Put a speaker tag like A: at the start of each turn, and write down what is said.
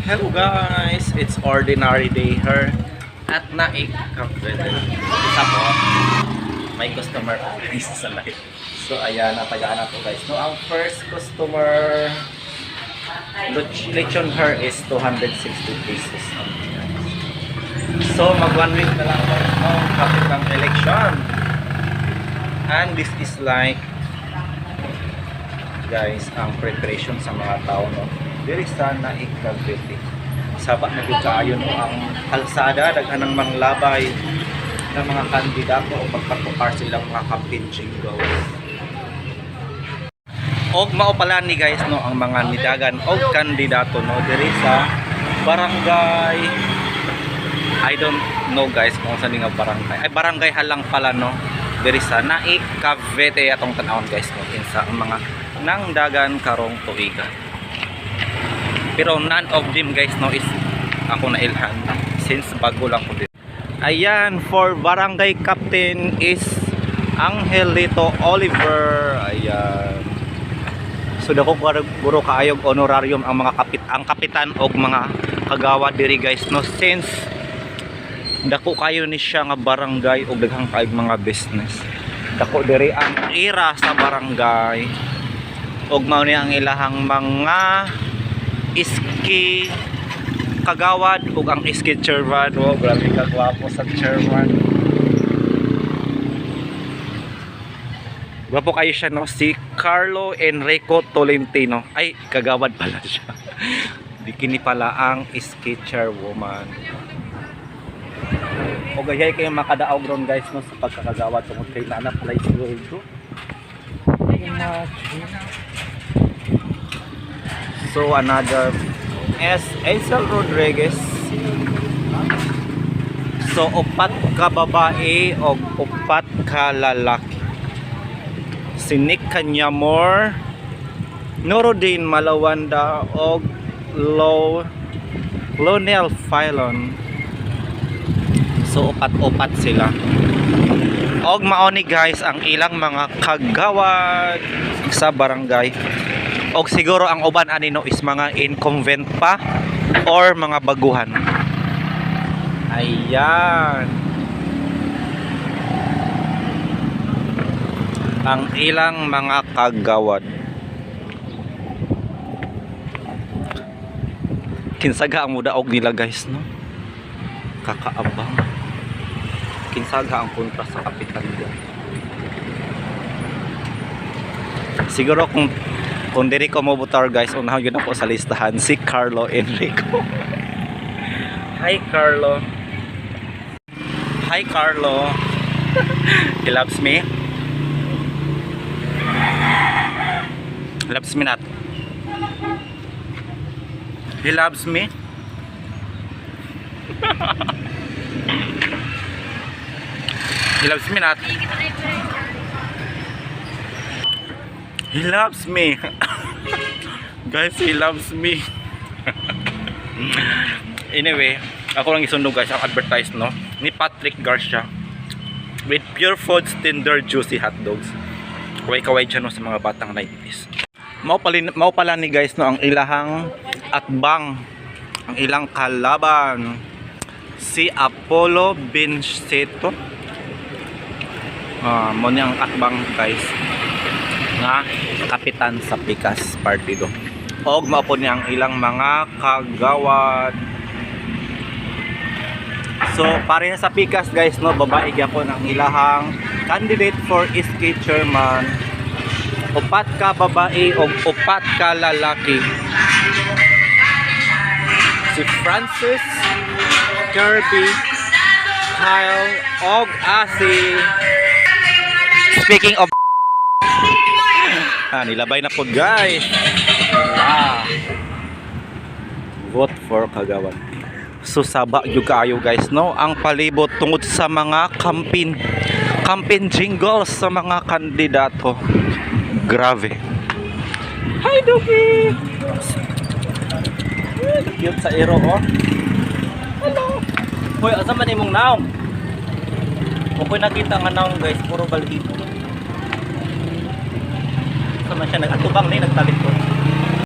A: Hello guys, it's ordinary day here at Naik Cafe. Isa po, may customer po guys sa live. So ayan, natagaan na po guys. No, ang first customer lechon her is 260 pesos. So mag 1 week na lang guys. No, kapit ng election. And this is like guys, ang preparation sa mga tao, no. Diri sa Naik Cavite. Sabak na gyud kaayo no ang kalsada, daghan ng mga labay ng mga kandidato o pagpatukar sa ilang mga campaign jingles. Og mao pala ni guys no ang mga nidagan og kandidato no diri sa barangay. I don't know guys kung saan nga barangay. Ay barangay halang pala no. Diri sa Naik Cavite atong tan-awon guys no kinsa ang mga nang dagan karong tuigan. Pero none of them guys no is ako na ilhan since bago lang ko din. Ayan, for barangay captain is Angelito Oliver. Ayan. So dako guro kaayog honorarium ang mga kapitan og mga kagawad diri guys no since dako kayo ni siya nga barangay og daghang kaayog mga business. Dako diri ang era sa barangay. Og mao ni ang ilahang mga iski kagawad ug ang iski chairman. Wow, grabe ka gwapo sa chairman. Gwapo kayo siya no, si Carlo Enrico Tolentino. Ay, kagawad pala siya. Bikini pala ang iski chairwoman. O gayay kayo makadaog ron guys no sa pagkakagawad tungod kay naana pala siguro. So another is Aisel Rodriguez. So upat ka babae o upat ka lalaki. Si Nick Kanyamor, Norodin Malawanda o Lonel Filon. So upat-upat sila. Og maoni guys ang ilang mga kagawad sa barangay. Og siguro ang uban ani no is mga incumbent pa or mga baguhan. Ayan. Ang ilang mga kagawad. Kinsaga ang mudaog nila guys no. Kakaabang. Kinsaga ang kontra sa kapitan nila. Siguro kung diri ko mo butar guys, unahan yun ako sa listahan si Carlo Enrico. Hi Carlo. Hi Carlo. He loves me. He loves me not. He loves me. He loves me not. He loves me. Guys, he loves me. Anyway, ako lang isundo guys ang advertise no ni Patrick Garcia with pure foods, tender, juicy hot dogs. Kaway-kaway dyan no sa mga batang 90s. Mao pala ni guys no ang ilahang atbang, ang ilang kalaban. Si Apollo Benceto. Mo ni ang atbang guys nga kapitan sa Pikas Partido. Og mao po niya ang ilang mga kagawad. So pareha sa Pikas guys no, babae gyapon ang ilahang candidate for SK chairman. Upat ka babae og upat ka lalaki. Si Francis, Kirby, Kyle og Asi. Speaking of nilabay na po guys. Vote for kagawad. So saba yung kaayo guys no ang palibot tungod sa mga campaign jingles sa mga kandidato. Grave. Hi Duki. Cute sa ero oh. Hello. Hoy, asa man imong naong? Okay nakita nga naong guys, puro balhito. Sama siya nag-atubang ni nagtalikod.